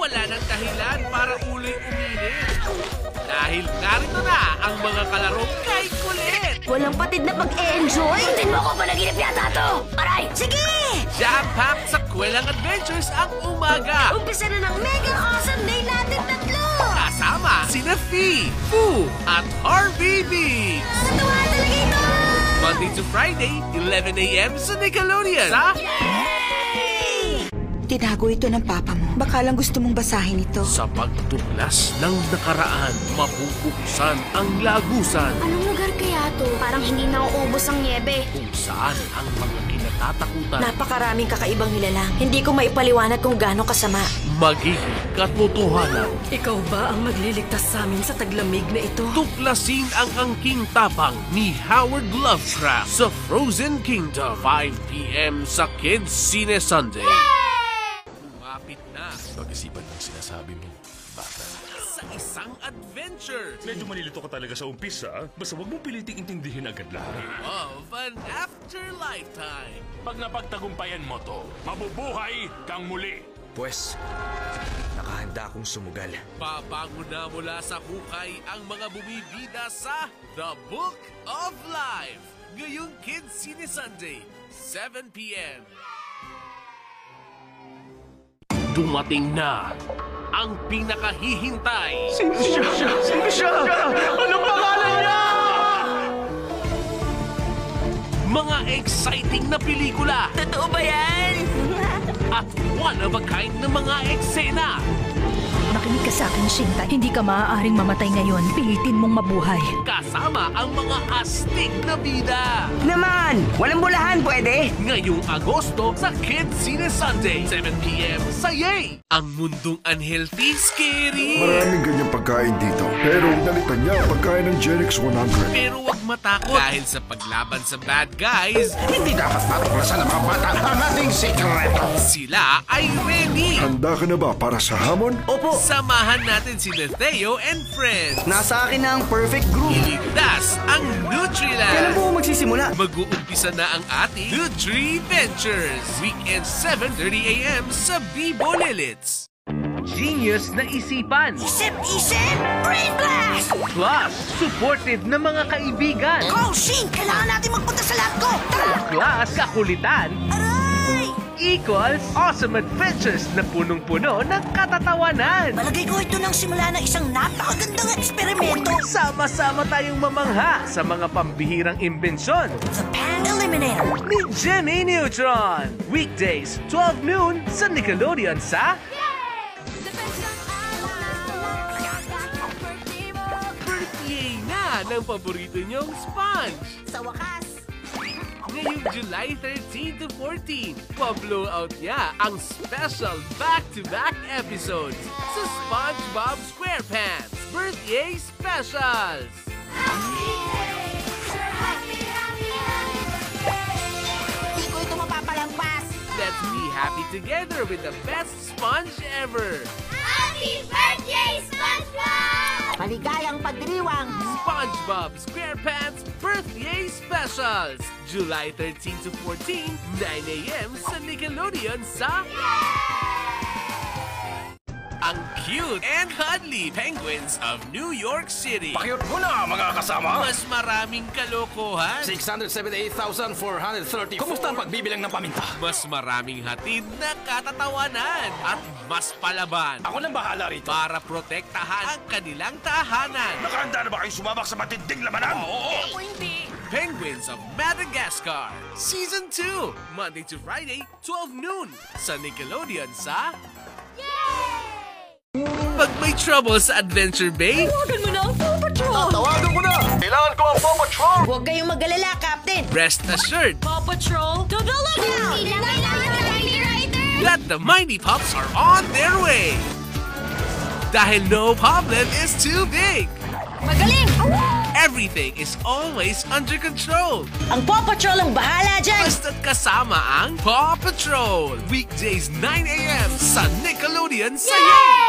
wala ng dahilan para uloy umilit. Dahil narito na ang mga kalarong kay kulit. Walang patid na pag-e-enjoy? Tin mo ko panaginip yata to! Aray! Sige! Jam-packed sa kwelang adventures ang umaga. Umpisa na ng mega awesome day natin tatlo! Kasama sina Fee, Foo, at Harvey Biggs. Natuwa talaga ito! Monday to Friday, 11 a.m. sa Nickelodeon. Tinago ito ng papa mo. Baka lang gusto mong basahin ito. Sa pagtuklas ng nakaraan, mapupuksan ang lagusan. Anong lugar kaya to? Parang hindi na uubos ang niebe. Kung saan ang mga kinatatakutan Napakaraming kakaibang nilalang. Hindi ko maipaliwanag kung gaano kasama. magiging katotohanan. Ikaw ba ang magliligtas sa amin sa taglamig na ito? Tuklasin ang angking tapang ni Howard Lovecraft sa Frozen Kingdom. 5 p.m. sa Kids Cine Sunday. Lumapit na Pag-isipan ng sinasabi mo, bata. sa isang adventure Medyo malilito ka talaga sa umpisa, basta huwag mong piliting intindihin agad lahat. of an after-lifetime. Pag napagtagumpayan mo to, mabubuhay kang muli. Pwes, nakahanda akong sumugal. Babangon na mula sa hukay ang mga bumibida sa The Book of Life. Ngayong Kids Cine Sunday, 7 p.m. Dumating na ang pinakahihintay. Sino siya? Anong pangalan niya? Mga exciting na pelikula Totoo ba yan? at one-of-a-kind na mga eksena. Makinig ka sa akin, Shinta. Hindi ka maaaring mamatay ngayon. Pilitin mong mabuhay. Kasama ang mga astig na bida. Naman! Walang bulahan, pwede? Ngayong Agosto sa Kids Cine Sunday, 7 p.m. sa Yay! Ang mundong unhealthy, scary. Maraming ganyang pagkain dito. Pero inalitan niya ang pagkain ng Genix 100. Pero wag matakot dahil sa paglaban sa bad guys, Hindi dapat matuklasan ng mga bata ang ating sikreto. sila ay ready. Handa ka na ba para sa hamon? Opo! Samahan natin sina Theo and friends. Nasa akin na ang perfect group. Iligtas ang Kailan Nutriland. po magsisimula? Mag-uumpisa na ang ating Nutri Ventures. Weekend 7:30 a.m. sa Bibo Lilits. Genius na isipan. Isip! Brain blast! Plus, supportive na mga kaibigan. Go, Shin! Kailangan natin magpunta sa lab ko! Tara! Plus, kakulitan. Aray! Equals awesome adventures na punong-puno ng katatawanan. Malagay ko ito ng simula ng isang napakagandang eksperimento. Sama-sama tayong mamangha sa mga pambihirang imbensyon The Pan Eliminator. ni Jenny Neutron. Weekdays, 12 noon sa Nickelodeon sa... Birthday na ng paborito niyong sponge. Sa wakas, Ngayong July 13 to 14, pa-blowout niya ang special back-to-back episodes sa SpongeBob SquarePants Birthday Specials. hindi ko ito mapapalampas. Let's be happy together with the best sponge ever. Happy birthday, SpongeBob! Maligayang pagdiriwang. SpongeBob SquarePants Birthday Specials, July 13 to 14, 9 a.m. sa Nickelodeon sa... Ang cute and cuddly penguins of New York City. Pakyut mo na, mga kasama! Mas maraming kalokohan. 678,430. Kumusta ang pagbibilang ng paminta? Mas maraming hatid na katatawanan. At mas palaban Ako nang bahala rito. para protektahan ang kanilang tahanan. Nakahanda na ba kayong sumabak sa matinding lamanan? Oo! Penguins of Madagascar Season 2, Monday to Friday, 12 noon sa Nickelodeon sa... Pag may trouble sa Adventure Bay, Tawagan mo na ang Paw Patrol! Tawagan ko na! Kailangan ko ang Paw Patrol! Huwag kayong mag-alala, Captain. rest assured Paw Patrol, develop! Hindi na kailangan ng Tiny Rider! that the Mighty Pups are on their way. Dahil no problem is too big. Magaling! Everything is always under control. Ang Paw Patrol ang bahala dyan! Basta't kasama ang Paw Patrol. Weekdays 9 a.m. sa Nickelodeon sa Yay!